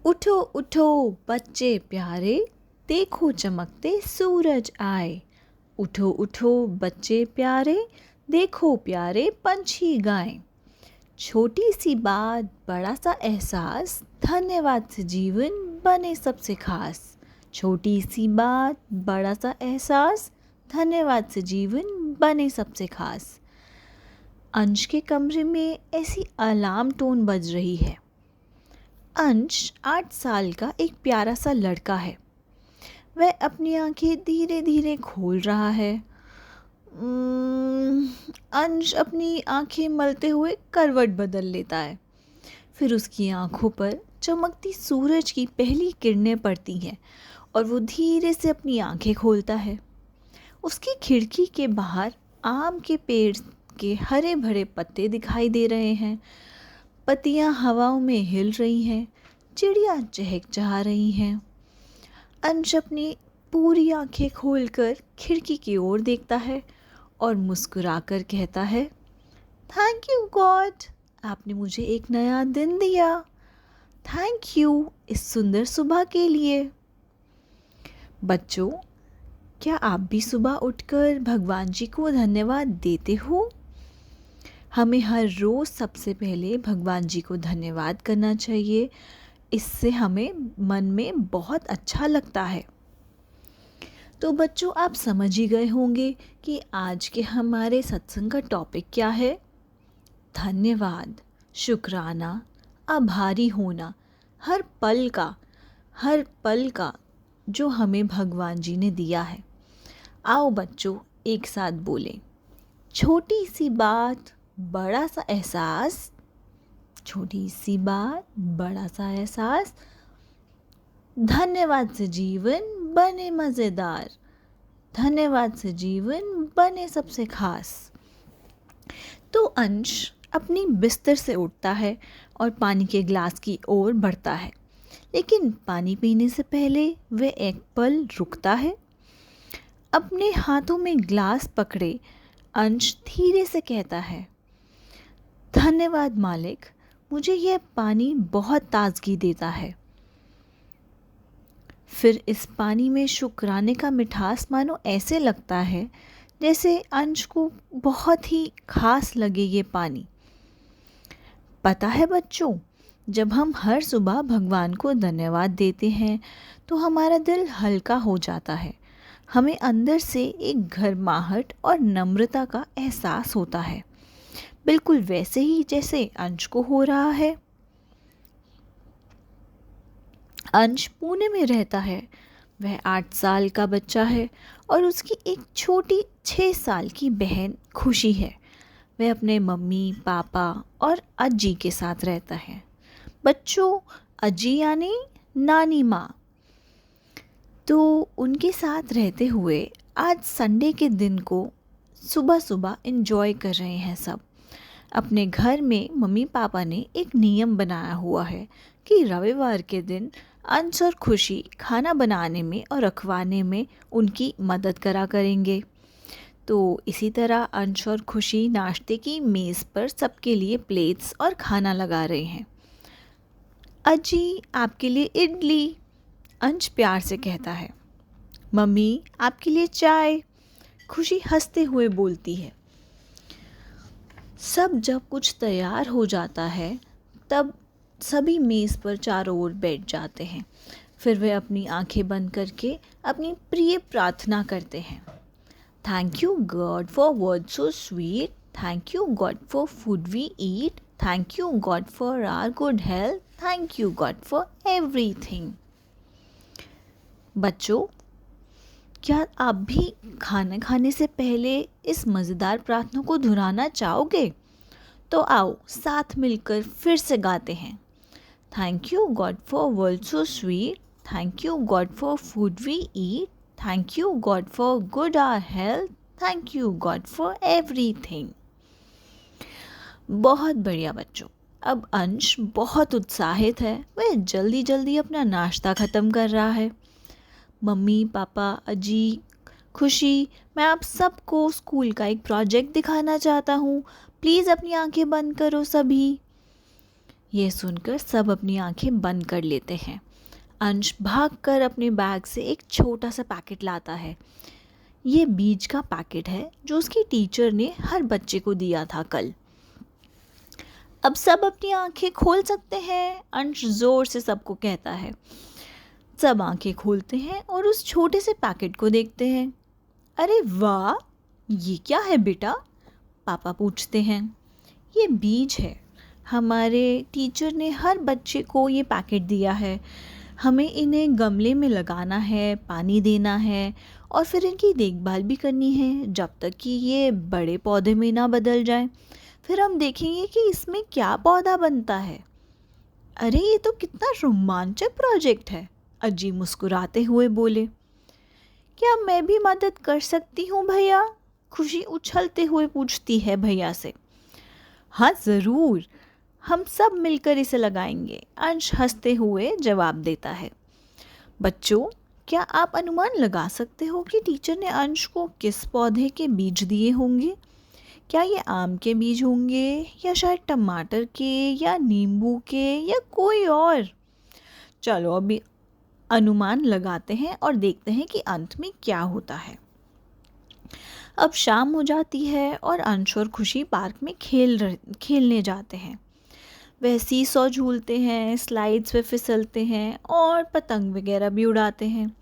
उठो उठो बच्चे प्यारे, देखो चमकते सूरज आए। उठो उठो बच्चे प्यारे, देखो प्यारे पंछी गाएं। छोटी सी बात बड़ा सा एहसास, धन्यवाद से जीवन बने सबसे खास। छोटी सी बात बड़ा सा एहसास, धन्यवाद से जीवन बने सबसे खास। अंश के कमरे में ऐसी अलार्म टोन बज रही है। अंश 8 साल का एक प्यारा सा लड़का है। वह अपनी आंखें धीरे धीरे खोल रहा है। अंश अपनी आंखें मलते हुए करवट बदल लेता है। फिर उसकी आंखों पर चमकती सूरज की पहली किरणें पड़ती हैं और वो धीरे से अपनी आंखें खोलता है। उसकी खिड़की के बाहर आम के पेड़ के हरे भरे पत्ते दिखाई दे रहे हैं। पत्तियां हवाओं में हिल रही हैं, चिड़िया चहचहा रही हैं। अंश अपनी पूरी आंखें खोलकर खिड़की की ओर देखता है और मुस्कुराकर कहता है, थैंक यू गॉड, आपने मुझे एक नया दिन दिया। थैंक यू इस सुंदर सुबह के लिए। बच्चों, क्या आप भी सुबह उठकर भगवान जी को धन्यवाद देते हो? हमें हर रोज़ सबसे पहले भगवान जी को धन्यवाद करना चाहिए। इससे हमें मन में बहुत अच्छा लगता है। तो बच्चों, आप समझ ही गए होंगे कि आज के हमारे सत्संग का टॉपिक क्या है। धन्यवाद, शुक्राना, आभारी होना हर पल का जो हमें भगवान जी ने दिया है। आओ बच्चों, एक साथ बोलें, छोटी सी बात बड़ा सा एहसास। छोटी सी बात बड़ा सा एहसास, धन्यवाद से जीवन बने मज़ेदार। धन्यवाद से जीवन बने सबसे खास। तो अंश अपनी बिस्तर से उठता है और पानी के ग्लास की ओर बढ़ता है, लेकिन पानी पीने से पहले वह एक पल रुकता है। अपने हाथों में ग्लास पकड़े अंश धीरे से कहता है, धन्यवाद मालिक, मुझे यह पानी बहुत ताजगी देता है। फिर इस पानी में शुक्राने का मिठास मानो ऐसे लगता है जैसे अंश को बहुत ही खास लगे ये पानी। पता है बच्चों, जब हम हर सुबह भगवान को धन्यवाद देते हैं तो हमारा दिल हल्का हो जाता है। हमें अंदर से एक गर्माहट और नम्रता का एहसास होता है, बिल्कुल वैसे ही जैसे अंश को हो रहा है। अंश पुणे में रहता है। वह 8 साल का बच्चा है और उसकी एक छोटी 6 साल की बहन खुशी है। वह अपने मम्मी, पापा और अज्जी के साथ रहता है। बच्चों, अज्जी यानी नानी माँ। तो उनके साथ रहते हुए आज संडे के दिन को सुबह सुबह एंजॉय कर रहे हैं सब। अपने घर में मम्मी पापा ने एक नियम बनाया हुआ है कि रविवार के दिन अंश और खुशी खाना बनाने में और रखवाने में उनकी मदद करा करेंगे। तो इसी तरह अंश और खुशी नाश्ते की मेज़ पर सबके लिए प्लेट्स और खाना लगा रहे हैं। अजी, आपके लिए इडली, अंश प्यार से कहता है। मम्मी, आपके लिए चाय, खुशी हंसते हुए बोलती है। सब जब कुछ तैयार हो जाता है तब सभी मेज़ पर चारों ओर बैठ जाते हैं। फिर वे अपनी आंखें बंद करके अपनी प्रिय प्रार्थना करते हैं। Thank you God for words so sweet, thank you God for food we eat, thank you God for our good health, thank you God for everything. बच्चों, क्या आप भी खाना खाने से पहले इस मज़ेदार प्रार्थना को दोहराना चाहोगे? तो आओ साथ मिलकर फिर से गाते हैं। Thank you God for world so sweet, thank you God for food we eat, thank you God for good our health, thank you God for everything. बहुत बढ़िया बच्चों। अब अंश बहुत उत्साहित है। वह जल्दी जल्दी अपना नाश्ता ख़त्म कर रहा है। मम्मी, पापा, अजी, खुशी, मैं आप सबको स्कूल का एक प्रोजेक्ट दिखाना चाहता हूँ। प्लीज़ अपनी आंखें बंद करो सभी। ये सुनकर सब अपनी आंखें बंद कर लेते हैं। अंश भागकर अपने बैग से एक छोटा सा पैकेट लाता है। ये बीज का पैकेट है जो उसकी टीचर ने हर बच्चे को दिया था कल। अब सब अपनी आंखें खोल सकते हैं, अंश जोर से सबको कहता है। सब आंखें खोलते हैं और उस छोटे से पैकेट को देखते हैं। अरे वाह, ये क्या है बेटा? पापा पूछते हैं। ये बीज है। हमारे टीचर ने हर बच्चे को ये पैकेट दिया है। हमें इन्हें गमले में लगाना है, पानी देना है और फिर इनकी देखभाल भी करनी है जब तक कि ये बड़े पौधे में ना बदल जाए। फिर हम देखेंगे कि इसमें क्या पौधा बनता है। अरे ये तो कितना रोमांचक प्रोजेक्ट है, अज्जी मुस्कुराते हुए बोले। क्या मैं भी मदद कर सकती हूँ भैया? खुशी उछलते हुए पूछती है भैया से। हाँ ज़रूर, हम सब मिलकर इसे लगाएंगे, अंश हंसते हुए जवाब देता है। बच्चों, क्या आप अनुमान लगा सकते हो कि टीचर ने अंश को किस पौधे के बीज दिए होंगे? क्या ये आम के बीज होंगे या शायद टमाटर के या नींबू के या कोई और? चलो अभी अनुमान लगाते हैं और देखते हैं कि अंत में क्या होता है। अब शाम हो जाती है और अंश और खुशी पार्क में खेलने जाते हैं। वह सीसॉ झूलते हैं, स्लाइड्स पे फिसलते हैं और पतंग वगैरह भी उड़ाते हैं।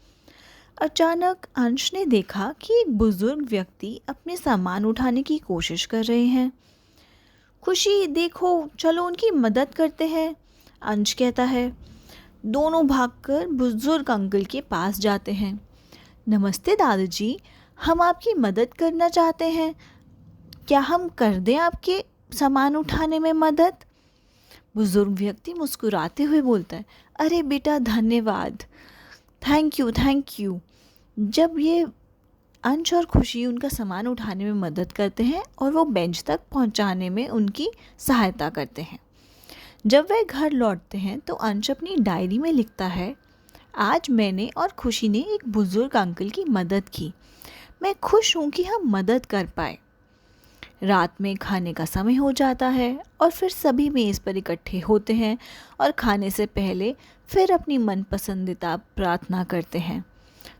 अचानक अंश ने देखा कि एक बुजुर्ग व्यक्ति अपने सामान उठाने की कोशिश कर रहे हैं। खुशी देखो, चलो उनकी मदद करते हैं, अंश कहता है। दोनों भागकर बुजुर्ग अंकल के पास जाते हैं। नमस्ते दादाजी, हम आपकी मदद करना चाहते हैं। क्या हम कर दें आपके सामान उठाने में मदद? बुजुर्ग व्यक्ति मुस्कुराते हुए बोलता है। अरे बेटा धन्यवाद, थैंक यू थैंक यू। जब ये अंश और खुशी उनका सामान उठाने में मदद करते हैं और वो बेंच तक पहुंचाने में उनकी सहायता करते हैं। जब वह घर लौटते हैं तो अंश अपनी डायरी में लिखता है, आज मैंने और खुशी ने एक बुजुर्ग अंकल की मदद की। मैं खुश हूँ कि हम मदद कर पाए। रात में खाने का समय हो जाता है और फिर सभी मेज़ पर इकट्ठे होते हैं और खाने से पहले फिर अपनी मनपसंदीदा प्रार्थना करते हैं।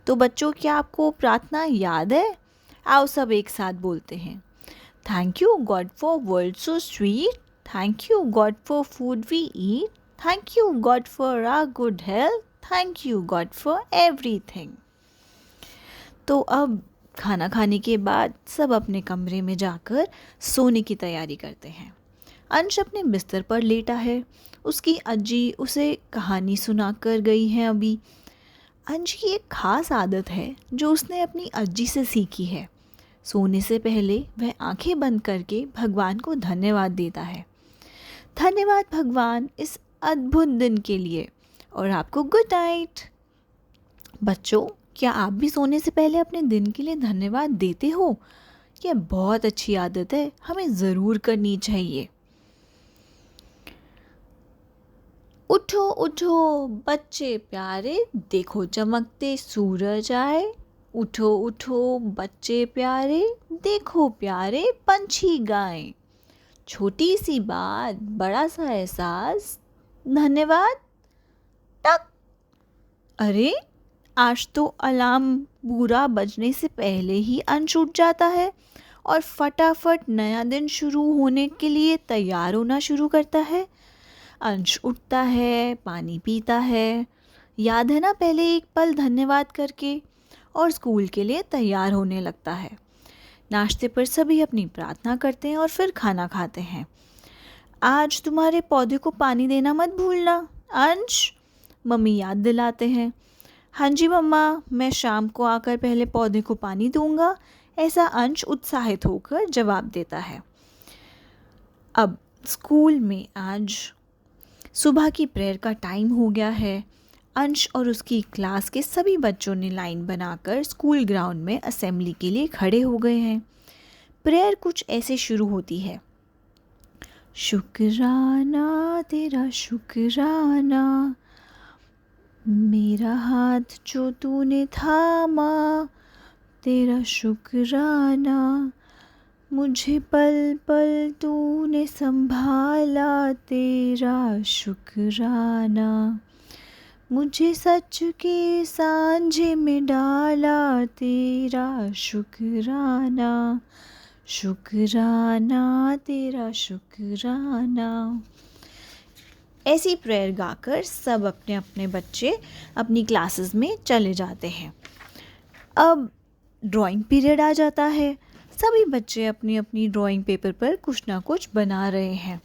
तो बच्चों, क्या आपको प्रार्थना याद है? आओ सब एक साथ बोलते हैं। Thank you God for world so sweet, thank you God for food we eat, thank you God for our good health, thank you God for everything. तो अब खाना खाने के बाद सब अपने कमरे में जाकर सोने की तैयारी करते हैं। अंश अपने बिस्तर पर लेटा है। उसकी अज्जी उसे कहानी सुनाकर गई हैं अभी। अंश की एक खास आदत है जो उसने अपनी अज्जी से सीखी है। सोने से पहले वह आंखें बंद करके भगवान को धन्यवाद देता है। धन्यवाद भगवान इस अद्भुत दिन के लिए, और आपको गुड नाइट। बच्चों, क्या आप भी सोने से पहले अपने दिन के लिए धन्यवाद देते हो? यह बहुत अच्छी आदत है, हमें ज़रूर करनी चाहिए। उठो उठो बच्चे प्यारे, देखो चमकते सूरज आए। उठो उठो बच्चे प्यारे, देखो प्यारे पंछी गाएं। छोटी सी बात, बड़ा सा एहसास, धन्यवाद। टक। अरे, आज तो अलार्म पूरा बजने से पहले ही अंश उठ जाता है और फटाफट नया दिन शुरू होने के लिए तैयार होना शुरू करता है। अंश उठता है, पानी पीता है, याद है ना, पहले एक पल धन्यवाद करके, और स्कूल के लिए तैयार होने लगता है। नाश्ते पर सभी अपनी प्रार्थना करते हैं और फिर खाना खाते हैं। आज तुम्हारे पौधे को पानी देना मत भूलना अंश, मम्मी याद दिलाते हैं। हाँ जी मम्मा, मैं शाम को आकर पहले पौधे को पानी दूंगा, ऐसा अंश उत्साहित होकर जवाब देता है। अब स्कूल में आज सुबह की प्रेयर का टाइम हो गया है। अंश और उसकी क्लास के सभी बच्चों ने लाइन बनाकर स्कूल ग्राउंड में असेंबली के लिए खड़े हो गए हैं। प्रेयर कुछ ऐसे शुरू होती है। शुक्राना तेरा शुक्राना, मेरा हाथ जो तूने थामा, तेरा शुक्राना। मुझे पल पल तूने संभाला, तेरा शुक्राना। मुझे सच के सांझे में डाला, तेरा शुक्राना। शुक्राना, तेरा शुक्राना। ऐसी प्रेयर गाकर सब अपने अपने बच्चे अपनी क्लासेस में चले जाते हैं। अब ड्राइंग पीरियड आ जाता है। सभी बच्चे अपनी अपनी ड्राइंग पेपर पर कुछ ना कुछ बना रहे हैं।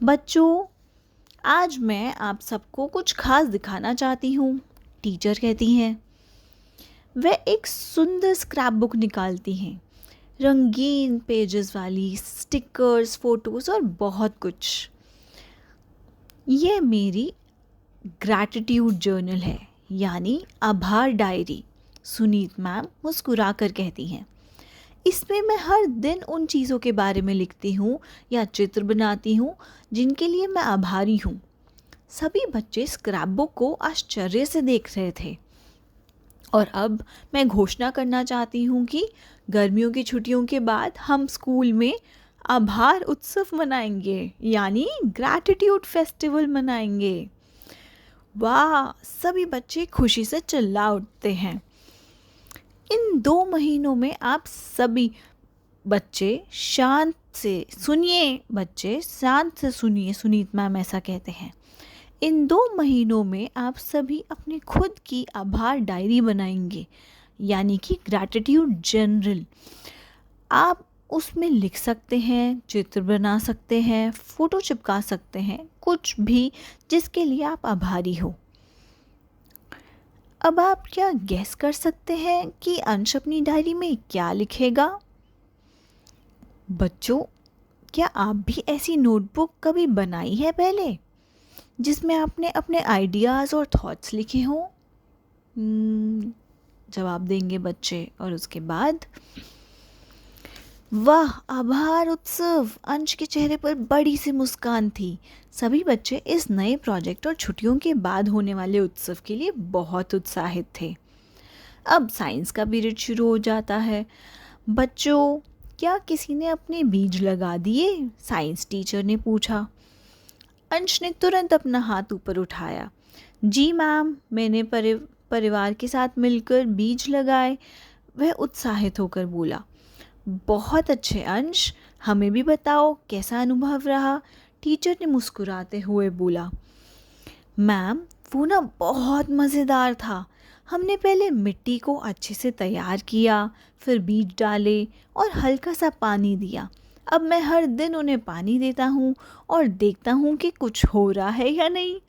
बच्चों, आज मैं आप सबको कुछ खास दिखाना चाहती हूँ, टीचर कहती हैं। वह एक सुंदर स्क्रैप बुक निकालती हैं, रंगीन पेजेस वाली, स्टिकर्स, फोटोज़ और बहुत कुछ। यह मेरी ग्रैटिट्यूड जर्नल है, यानी आभार डायरी, सुनीत मैम मुस्कुरा कर कहती हैं। इसमें मैं हर दिन उन चीज़ों के बारे में लिखती हूँ या चित्र बनाती हूँ जिनके लिए मैं आभारी हूँ। सभी बच्चे स्क्रैप बुक को आश्चर्य से देख रहे थे। और अब मैं घोषणा करना चाहती हूँ कि गर्मियों की छुट्टियों के बाद हम स्कूल में आभार उत्सव मनाएंगे, यानी ग्रैटिट्यूड फेस्टिवल मनाएंगे। वाह! सभी बच्चे खुशी से चिल्ला उठते हैं। इन 2 महीनों में आप सभी बच्चे शांत से सुनिए, सुनीत मैम ऐसा कहते हैं। इन 2 महीनों में आप सभी अपनी खुद की आभार डायरी बनाएंगे, यानी कि ग्रैटिट्यूड जर्नल। आप उसमें लिख सकते हैं, चित्र बना सकते हैं, फ़ोटो चिपका सकते हैं, कुछ भी जिसके लिए आप आभारी हो। अब आप क्या गेस कर सकते हैं कि अंश अपनी डायरी में क्या लिखेगा? बच्चों, क्या आप भी ऐसी नोटबुक कभी बनाई है पहले, जिसमें आपने अपने आइडियाज़ और थॉट्स लिखे हों? जवाब देंगे बच्चे। और उसके बाद वाह, आभार उत्सव! अंश के चेहरे पर बड़ी सी मुस्कान थी। सभी बच्चे इस नए प्रोजेक्ट और छुट्टियों के बाद होने वाले उत्सव के लिए बहुत उत्साहित थे। अब साइंस का पीरियड शुरू हो जाता है। बच्चों, क्या किसी ने अपने बीज लगा दिए? साइंस टीचर ने पूछा। अंश ने तुरंत अपना हाथ ऊपर उठाया। जी मैम, मैंने परिवार के साथ मिलकर बीज लगाए, वह उत्साहित होकर बोला। बहुत अच्छे अंश, हमें भी बताओ कैसा अनुभव रहा? टीचर ने मुस्कुराते हुए बोला। मैम, वो ना बहुत मज़ेदार था। हमने पहले मिट्टी को अच्छे से तैयार किया, फिर बीज डाले और हल्का सा पानी दिया। अब मैं हर दिन उन्हें पानी देता हूँ और देखता हूँ कि कुछ हो रहा है या नहीं।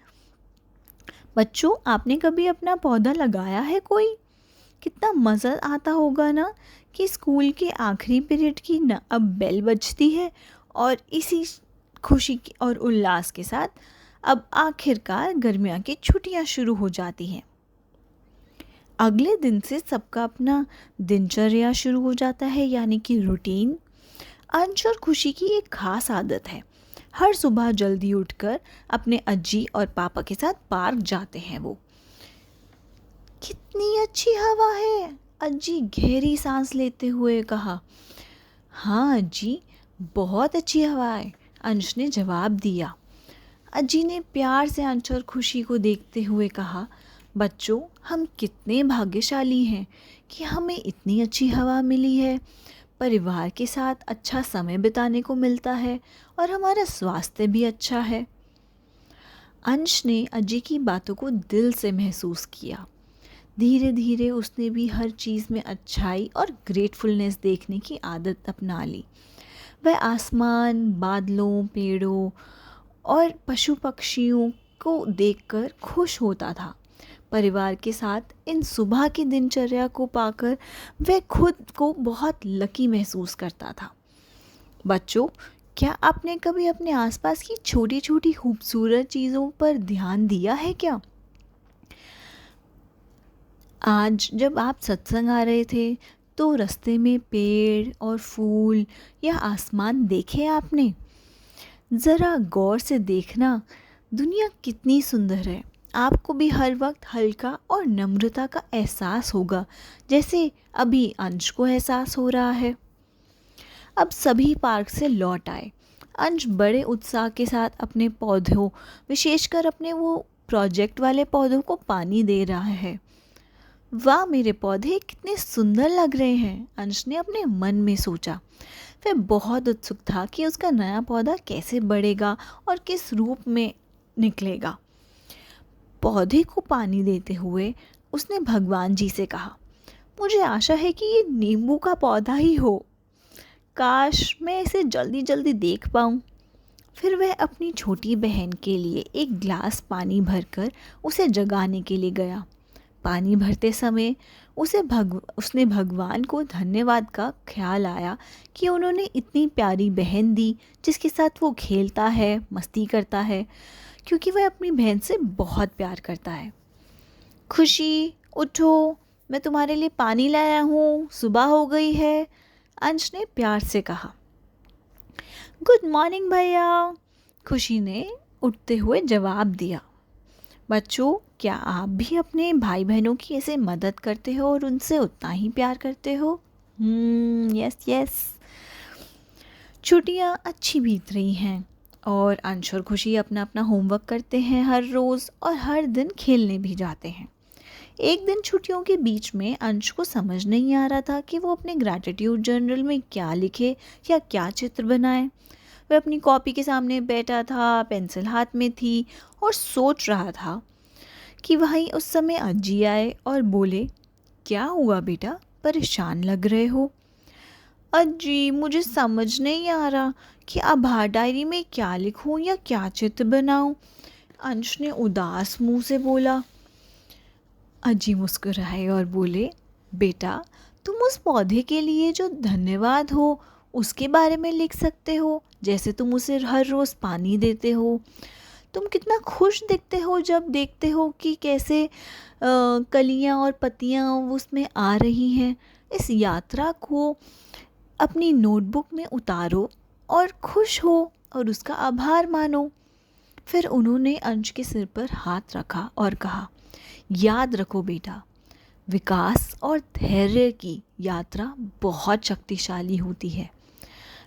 बच्चों, आपने कभी अपना पौधा लगाया है कोई? कितना मज़ा आता होगा ना कि स्कूल के आखिरी पीरियड की ना अब बेल बजती है और इसी खुशी और उल्लास के साथ अब आखिरकार गर्मियों की छुट्टियां शुरू हो जाती हैं। अगले दिन से सबका अपना दिनचर्या शुरू हो जाता है, यानी कि रूटीन। अंश और खुशी की एक खास आदत है, हर सुबह जल्दी उठकर अपने अज्जी और पापा के साथ पार्क जाते हैं। वो कितनी अच्छी हवा है, अज्जी गहरी सांस लेते हुए कहा। हाँ अज्जी, बहुत अच्छी हवा है, अंश ने जवाब दिया। अज्जी ने प्यार से अंश और खुशी को देखते हुए कहा, बच्चों, हम कितने भाग्यशाली हैं कि हमें इतनी अच्छी हवा मिली है, परिवार के साथ अच्छा समय बिताने को मिलता है और हमारा स्वास्थ्य भी अच्छा है। अंश ने अज्जी की बातों को दिल से महसूस किया। धीरे धीरे उसने भी हर चीज़ में अच्छाई और ग्रेटफुलनेस देखने की आदत अपना ली। वह आसमान, बादलों, पेड़ों और पशु पक्षियों को देखकर खुश होता था। परिवार के साथ इन सुबह की दिनचर्या को पाकर वह खुद को बहुत लकी महसूस करता था। बच्चों, क्या आपने कभी अपने आसपास की छोटी छोटी खूबसूरत चीज़ों पर ध्यान दिया है क्या? आज जब आप सत्संग आ रहे थे तो रास्ते में पेड़ और फूल या आसमान देखे आपने? ज़रा गौर से देखना, दुनिया कितनी सुंदर है। आपको भी हर वक्त हल्का और नम्रता का एहसास होगा, जैसे अभी अंश को एहसास हो रहा है। अब सभी पार्क से लौट आए। अंश बड़े उत्साह के साथ अपने पौधों, विशेषकर अपने वो प्रोजेक्ट वाले पौधों को पानी दे रहा है। वाह, मेरे पौधे कितने सुंदर लग रहे हैं, अंश ने अपने मन में सोचा। वह बहुत उत्सुक था कि उसका नया पौधा कैसे बढ़ेगा और किस रूप में निकलेगा। पौधे को पानी देते हुए उसने भगवान जी से कहा, मुझे आशा है कि ये नींबू का पौधा ही हो। काश मैं इसे जल्दी जल्दी देख पाऊँ। फिर वह अपनी छोटी बहन के लिए एक गिलास पानी भरकर उसे जगाने के लिए गया। पानी भरते समय उसने भगवान को धन्यवाद का ख्याल आया कि उन्होंने इतनी प्यारी बहन दी जिसके साथ वो खेलता है, मस्ती करता है, क्योंकि वह अपनी बहन से बहुत प्यार करता है। खुशी, उठो, मैं तुम्हारे लिए पानी लाया हूँ, सुबह हो गई है, अंश ने प्यार से कहा। गुड मॉर्निंग भैया, खुशी ने उठते हुए जवाब दिया। बच्चों, क्या आप भी अपने भाई बहनों की ऐसे मदद करते हो और उनसे उतना ही प्यार करते हो? Yes yes. छुट्टियाँ अच्छी बीत रही हैं और अंश और खुशी अपना अपना होमवर्क करते हैं हर रोज़, और हर दिन खेलने भी जाते हैं। एक दिन छुट्टियों के बीच में अंश को समझ नहीं आ रहा था कि वो अपने ग्रैटिट्यूड जर्नल में क्या लिखे या क्या चित्र बनाए। वह अपनी कॉपी के सामने बैठा था, पेंसिल हाथ में थी और सोच रहा था कि वहीं उस समय अज्जी आए और बोले, क्या हुआ बेटा, परेशान लग रहे हो? अज्जी, मुझे समझ नहीं आ रहा कि आभार डायरी में क्या लिखूं या क्या चित्र बनाऊं, अंश ने उदास मुंह से बोला। अज्जी मुस्कुराए और बोले, बेटा, तुम उस पौधे के लिए जो धन्यवाद हो उसके बारे में लिख सकते हो, जैसे तुम उसे हर रोज़ पानी देते हो। तुम कितना खुश दिखते हो जब देखते हो कि कैसे कलियां और पत्तियां उसमें आ रही हैं। इस यात्रा को अपनी नोटबुक में उतारो और खुश हो और उसका आभार मानो। फिर उन्होंने अंश के सिर पर हाथ रखा और कहा, याद रखो बेटा, विकास और धैर्य की यात्रा बहुत शक्तिशाली होती है।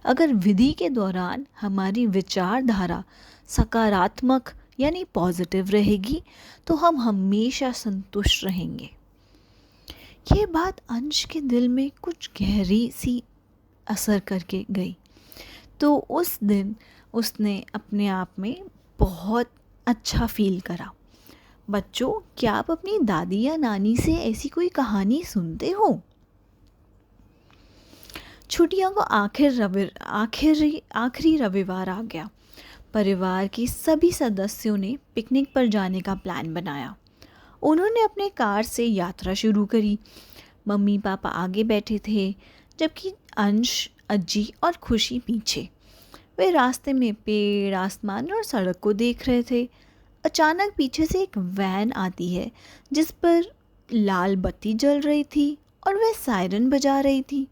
अगर विधि के दौरान हमारी विचारधारा सकारात्मक यानी पॉजिटिव रहेगी तो हम हमेशा संतुष्ट रहेंगे। ये बात अंश के दिल में कुछ गहरी सी असर करके गई। तो उस दिन उसने अपने आप में बहुत अच्छा फील करा। बच्चों, क्या आप अपनी दादी या नानी से ऐसी कोई कहानी सुनते हो? छुट्टियों को आखिरी रविवार आ गया। परिवार के सभी सदस्यों ने पिकनिक पर जाने का प्लान बनाया। उन्होंने अपने कार से यात्रा शुरू करी। मम्मी पापा आगे बैठे थे, जबकि अंश, अज्जी और खुशी पीछे। वे रास्ते में पेड़, आसमान और सड़क को देख रहे थे। अचानक पीछे से एक वैन आती है जिस पर लाल बत्ती जल रही थी और वह सायरन बजा रही थी।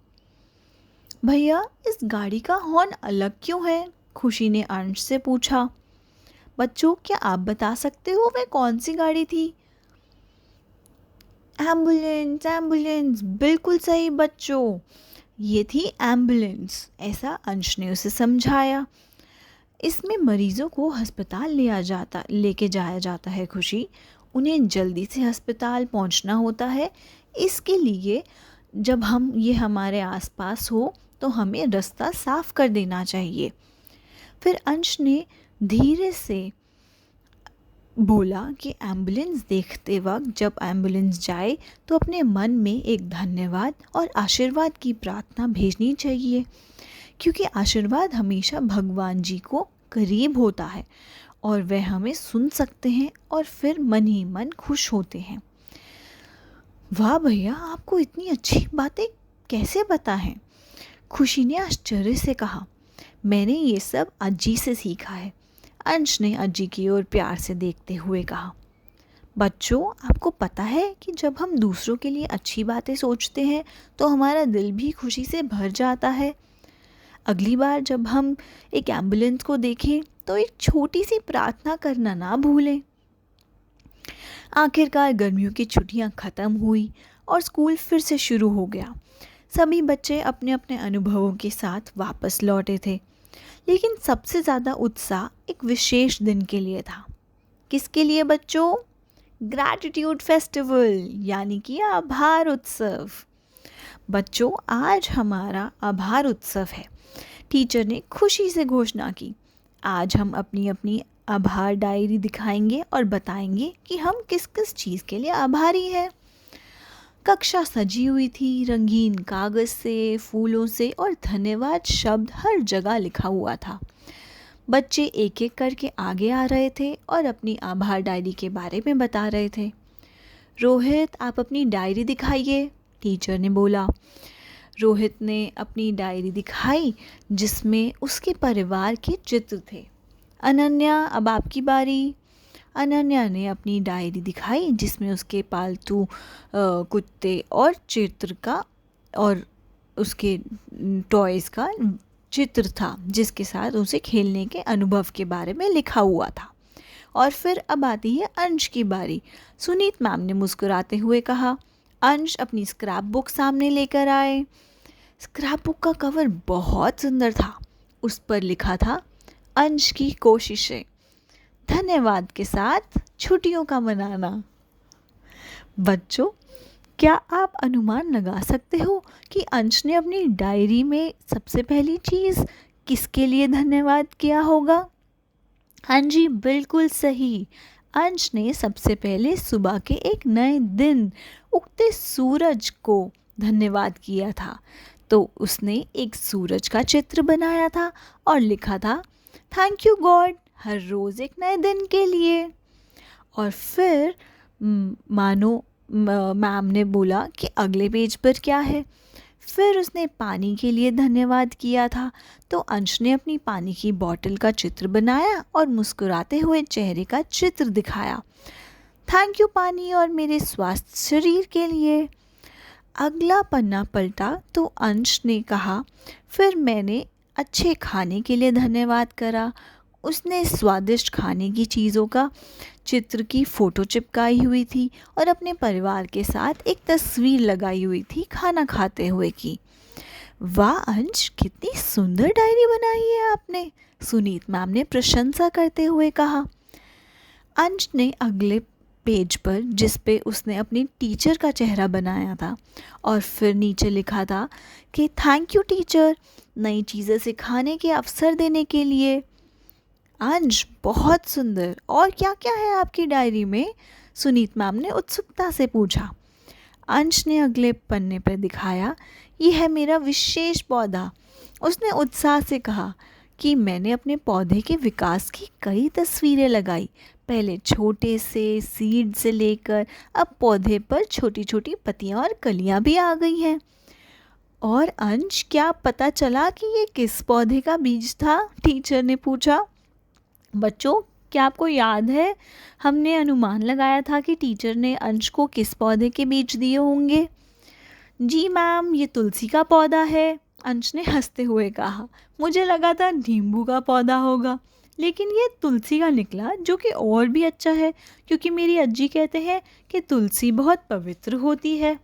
भैया, इस गाड़ी का हॉर्न अलग क्यों है? खुशी ने अंश से पूछा। बच्चों, क्या आप बता सकते हो वह कौन सी गाड़ी थी? एम्बुलेंस, एम्बुलेंस, बिल्कुल सही बच्चों, ये थी एम्बुलेंस, ऐसा अंश ने उसे समझाया। इसमें मरीजों को अस्पताल लेके जाया जाता है खुशी। उन्हें जल्दी से अस्पताल पहुंचना होता है। इसके लिए जब ये हमारे आसपास हो तो हमें रास्ता साफ कर देना चाहिए। फिर अंश ने धीरे से बोला कि एम्बुलेंस देखते वक्त जब एम्बुलेंस जाए तो अपने मन में एक धन्यवाद और आशीर्वाद की प्रार्थना भेजनी चाहिए, क्योंकि आशीर्वाद हमेशा भगवान जी को करीब होता है और वह हमें सुन सकते हैं और फिर मन ही मन खुश होते हैं। वाह भैया, आपको इतनी अच्छी बातें कैसे पता हैं? खुशी ने आश्चर्य से कहा। मैंने ये सब अज्जी से सीखा है, अंश ने अज्जी की ओर प्यार से देखते हुए कहा। बच्चों, आपको पता है कि जब हम दूसरों के लिए अच्छी बातें सोचते हैं तो हमारा दिल भी खुशी से भर जाता है। अगली बार जब हम एक एम्बुलेंस को देखें तो एक छोटी सी प्रार्थना करना ना भूलें। आखिरकार गर्मियों की छुट्टियां ख़त्म हुई और स्कूल फिर से शुरू हो गया। सभी बच्चे अपने अपने अनुभवों के साथ वापस लौटे थे, लेकिन सबसे ज़्यादा उत्साह एक विशेष दिन के लिए था। किसके लिए बच्चों? ग्रैटिट्यूड फेस्टिवल, यानी कि आभार उत्सव। बच्चों, आज हमारा आभार उत्सव है। टीचर ने खुशी से घोषणा की। आज हम अपनी अपनी आभार डायरी दिखाएंगे और बताएंगे कि हम किस किस चीज़ के लिए आभारी हैं। कक्षा सजी हुई थी, रंगीन कागज़ से, फूलों से और धन्यवाद शब्द हर जगह लिखा हुआ था। बच्चे एक एक करके आगे आ रहे थे और अपनी आभार डायरी के बारे में बता रहे थे। रोहित, आप अपनी डायरी दिखाइए, टीचर ने बोला। रोहित ने अपनी डायरी दिखाई जिसमें उसके परिवार के चित्र थे। अनन्या, अब आपकी बारी। अनन्या ने अपनी डायरी दिखाई जिसमें उसके पालतू कुत्ते और चित्र का और उसके टॉयज़ का चित्र था, जिसके साथ उसे खेलने के अनुभव के बारे में लिखा हुआ था। और फिर अब आती है अंश की बारी। सुनीत मैम ने मुस्कुराते हुए कहा। अंश अपनी स्क्रैप बुक सामने लेकर आए। स्क्रैप बुक का कवर बहुत सुंदर था। उस पर लिखा था, अंश की कोशिशें, धन्यवाद के साथ छुट्टियों का मनाना। बच्चों, क्या आप अनुमान लगा सकते हो कि अंश ने अपनी डायरी में सबसे पहली चीज़ किसके लिए धन्यवाद किया होगा? हाँ जी, बिल्कुल सही। अंश ने सबसे पहले सुबह के एक नए दिन, उगते सूरज को धन्यवाद किया था। तो उसने एक सूरज का चित्र बनाया था और लिखा था, थैंक यू गॉड, हर रोज़ एक नए दिन के लिए। और फिर मानो मैम ने बोला कि अगले पेज पर क्या है। फिर उसने पानी के लिए धन्यवाद किया था। तो अंश ने अपनी पानी की बोतल का चित्र बनाया और मुस्कुराते हुए चेहरे का चित्र दिखाया, थैंक यू पानी और मेरे स्वस्थ शरीर के लिए। अगला पन्ना पलटा तो अंश ने कहा, फिर मैंने अच्छे खाने के लिए धन्यवाद करा। उसने स्वादिष्ट खाने की चीज़ों का चित्र की फ़ोटो चिपकाई हुई थी और अपने परिवार के साथ एक तस्वीर लगाई हुई थी खाना खाते हुए की। वाह अंश, कितनी सुंदर डायरी बनाई है आपने, सुनीत मैम ने प्रशंसा करते हुए कहा। अंश ने अगले पेज पर, जिस पे उसने अपनी टीचर का चेहरा बनाया था और फिर नीचे लिखा था कि थैंक यू टीचर, नई चीज़ें सिखाने के अवसर देने के लिए। अंश, बहुत सुंदर। और क्या क्या है आपकी डायरी में? सुनीत मैम ने उत्सुकता से पूछा। अंश ने अगले पन्ने पर दिखाया, ये है मेरा विशेष पौधा। उसने उत्साह से कहा कि मैंने अपने पौधे के विकास की कई तस्वीरें लगाई, पहले छोटे से सीड से लेकर अब पौधे पर छोटी छोटी पत्तियां और कलियां भी आ गई हैं। और अंश, क्या पता चला कि ये किस पौधे का बीज था? टीचर ने पूछा। बच्चों, क्या आपको याद है हमने अनुमान लगाया था कि टीचर ने अंश को किस पौधे के बीज दिए होंगे? जी मैम, ये तुलसी का पौधा है, अंश ने हंसते हुए कहा। मुझे लगा था नींबू का पौधा होगा, लेकिन ये तुलसी का निकला, जो कि और भी अच्छा है, क्योंकि मेरी अज्जी कहते हैं कि तुलसी बहुत पवित्र होती है,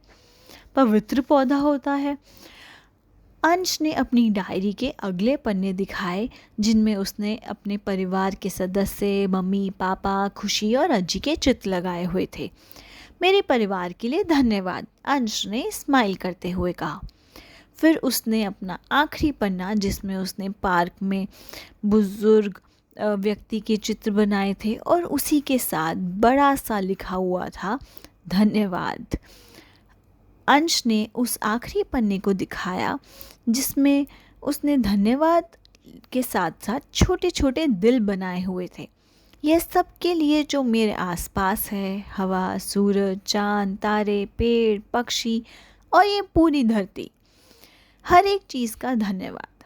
पवित्र पौधा होता है। अंश ने अपनी डायरी के अगले पन्ने दिखाए जिनमें उसने अपने परिवार के सदस्य, मम्मी, पापा, खुशी और अज्जी के चित्र लगाए हुए थे। मेरे परिवार के लिए धन्यवाद, अंश ने स्माइल करते हुए कहा। फिर उसने अपना आखिरी पन्ना, जिसमें उसने पार्क में बुजुर्ग व्यक्ति के चित्र बनाए थे और उसी के साथ बड़ा सा लिखा हुआ था, धन्यवाद। अंश ने उस आखिरी पन्ने को दिखाया जिसमें उसने धन्यवाद के साथ साथ छोटे छोटे दिल बनाए हुए थे। यह सब के लिए जो मेरे आसपास है, हवा, सूरज, चांद, तारे, पेड़, पक्षी और ये पूरी धरती, हर एक चीज़ का धन्यवाद।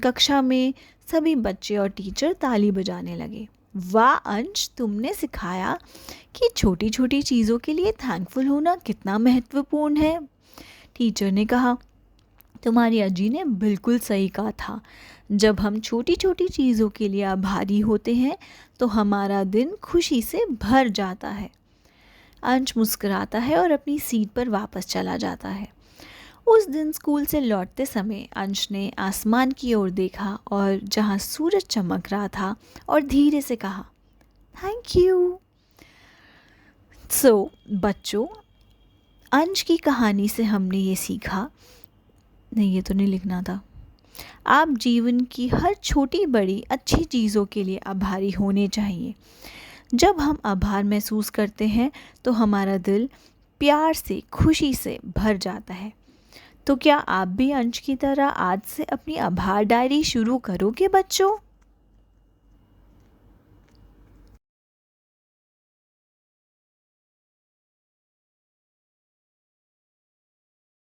कक्षा में सभी बच्चे और टीचर ताली बजाने लगे। वाह अंश, तुमने सिखाया कि छोटी छोटी चीज़ों के लिए थैंकफुल होना कितना महत्वपूर्ण है, टीचर ने कहा। तुम्हारी अजी ने बिल्कुल सही कहा था। जब हम छोटी छोटी चीज़ों के लिए आभारी होते हैं तो हमारा दिन खुशी से भर जाता है। अंश मुस्कुराता है और अपनी सीट पर वापस चला जाता है। उस दिन स्कूल से लौटते समय अंश ने आसमान की ओर देखा और जहाँ सूरज चमक रहा था और धीरे से कहा, थैंक यू। बच्चों, अंश की कहानी से हमने ये सीखा, नहीं ये तो नहीं लिखना था, आप जीवन की हर छोटी बड़ी अच्छी चीज़ों के लिए आभारी होने चाहिए। जब हम आभार महसूस करते हैं तो हमारा दिल प्यार से, खुशी से भर जाता है। तो क्या आप भी अंश की तरह आज से अपनी आभार डायरी शुरू करोगे बच्चों?